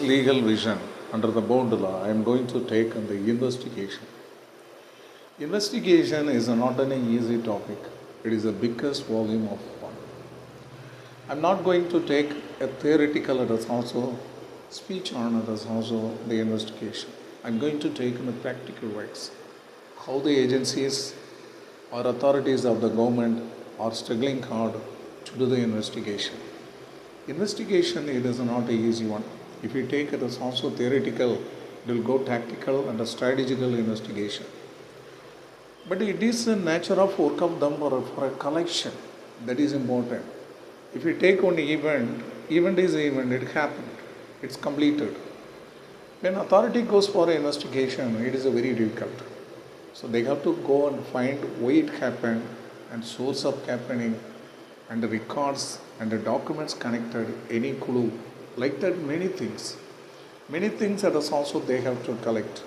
legal vision under the bond law, I am going to take on the investigation. Investigation is not an easy topic. It is the biggest volume of one. I am not going to take a theoretical, it is also speech on it is also the investigation. I am going to take in the practical ways how the agencies or authorities of the government are struggling hard to do the investigation. Investigation, it is not an easy one. If you take it as also theoretical, it will go tactical and a strategical investigation. But it is the nature of work of them for a collection that is important. If you take one event is event, it happened, it's completed. When authority goes for an investigation, it is a very difficult. So they have to go and find why it happened and source of happening and the records and the documents connected, any clue, like that many things that is also they have to collect.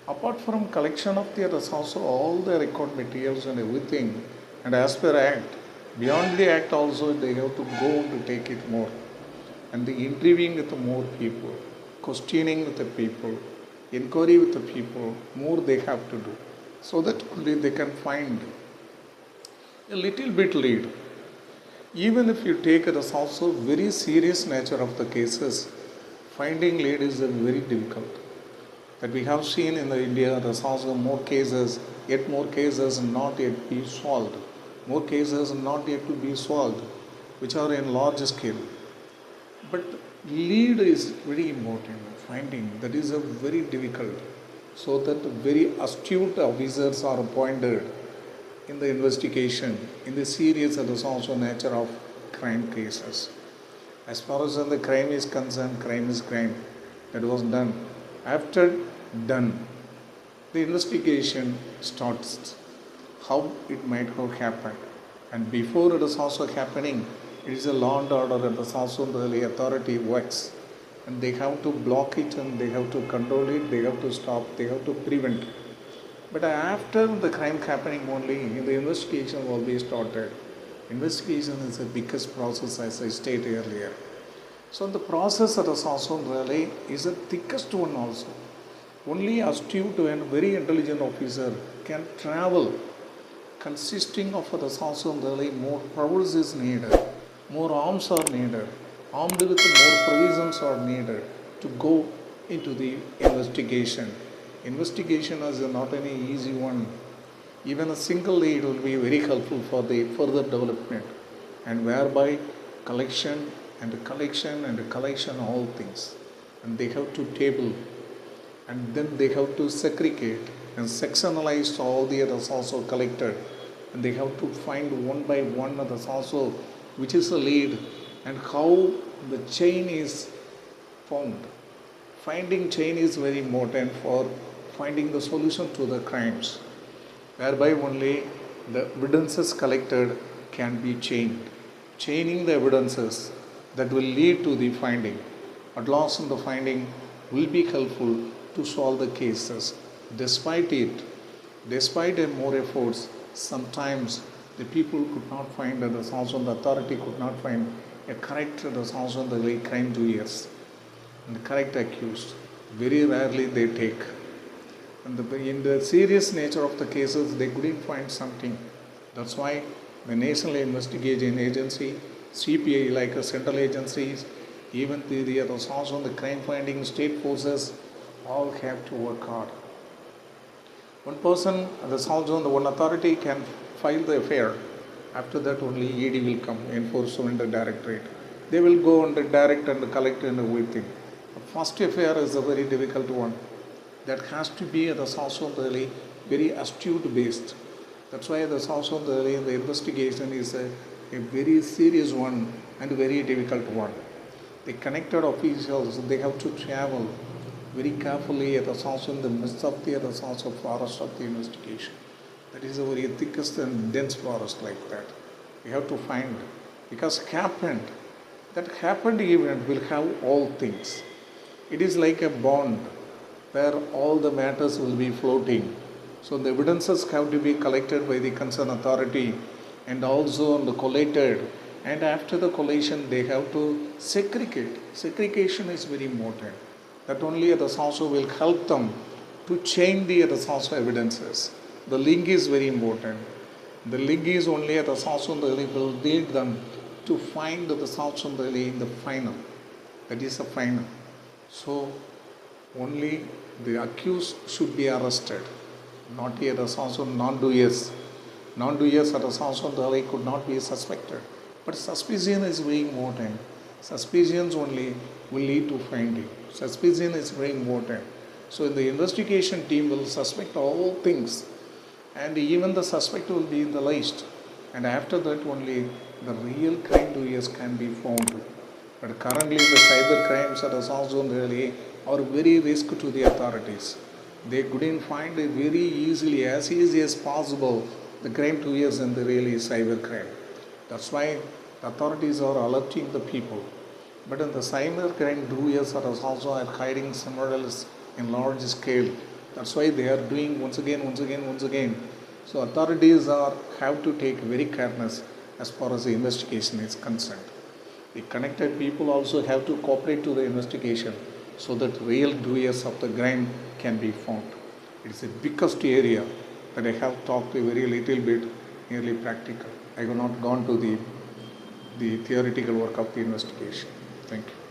Apart from collection of the others also all the record materials and everything, and as per act, beyond the act also they have to go to take it more. And the interviewing with the more people, questioning with the people, inquiry with the people, more they have to do. So that only they can find a little bit lead. Even if you take it as also very serious nature of the cases, finding lead is very difficult. That we have seen in the India, there's also more cases not yet be solved. More cases not yet to be solved, which are in large scale. But lead is very important. Finding that is a very difficult. So that very astute officers are appointed in the investigation, in the serious and also nature of crime cases. As far as the crime is concerned, crime is crime. That was done. After done, the investigation starts. How it might have happened. And before it is also happening, it is a law and order and also the authority works. And they have to block it and they have to control it, they have to stop, they have to prevent. But after the crime happening only, the investigation will be started. Investigation is the biggest process as I stated earlier. So the process that is also really is the thickest one also. Only astute and very intelligent officer can travel consisting of the also really more powers is needed, more arms are needed, armed with more provisions are needed to go into the investigation. Investigation is not any easy one. Even a single lead will be very helpful for the further development, and whereby collection all things, and they have to table, and then they have to segregate and sectionalize all the others also collected, and they have to find one by one others also which is the lead and how the chain is found. Finding chain is very important for finding the solution to the crimes, whereby only the evidences collected can be chained. Chaining the evidences that will lead to the finding. At last in the finding will be helpful to solve the cases. Despite more efforts, sometimes the people could not find, and also the authority could not find a correct also the crime doers and the correct accused. Very rarely they take. And in the serious nature of the cases, they couldn't find something. That's why the National Investigation Agency, CPI, like central agencies, even the also the crime finding state forces, all have to work hard. One person, the one authority can file the affair. After that only ED will come, Enforcement Directorate. They will go and direct and collect and everything. The first affair is a very difficult one. That has to be also really very astute based. That's why also the investigation is a very serious one and very difficult one. The connected officials, they have to travel very carefully also in the midst of the also forest of the investigation. That is a very thickest and dense forest like that. We have to find, because that happened event will have all things. It is like a bond where all the matters will be floating. So the evidences have to be collected by the concerned authority and also collated and after the collation they have to segregate. Segregation is very important. That only the also will help them to change the also evidences. The link is very important. The link is only the Sansundali will lead them to find the Sansundali in the final. That is the final. So only the accused should be arrested, not here the Sansun non-doers. Non-doers at the Sansundali could not be suspected. But suspicion is very important. Suspicions only will lead to finding. Suspicion is very important. So the investigation team will suspect all things, and even the suspect will be in the list, and after that only the real crime doers can be found. But currently the cyber crimes at Samsung really are very risk to the authorities. They couldn't find it very easily, as easy as possible, the crime doers in the really cyber crime. That's why the authorities are alerting the people. But in the cyber crime doers are also are hiding somewhere else in large scale. That's why they are doing once again. So authorities have to take very careless as far as the investigation is concerned. The connected people also have to cooperate to the investigation so that real doers of the crime can be found. It is the biggest area that I have talked a very little bit, nearly practical. I have not gone to the theoretical work of the investigation. Thank you.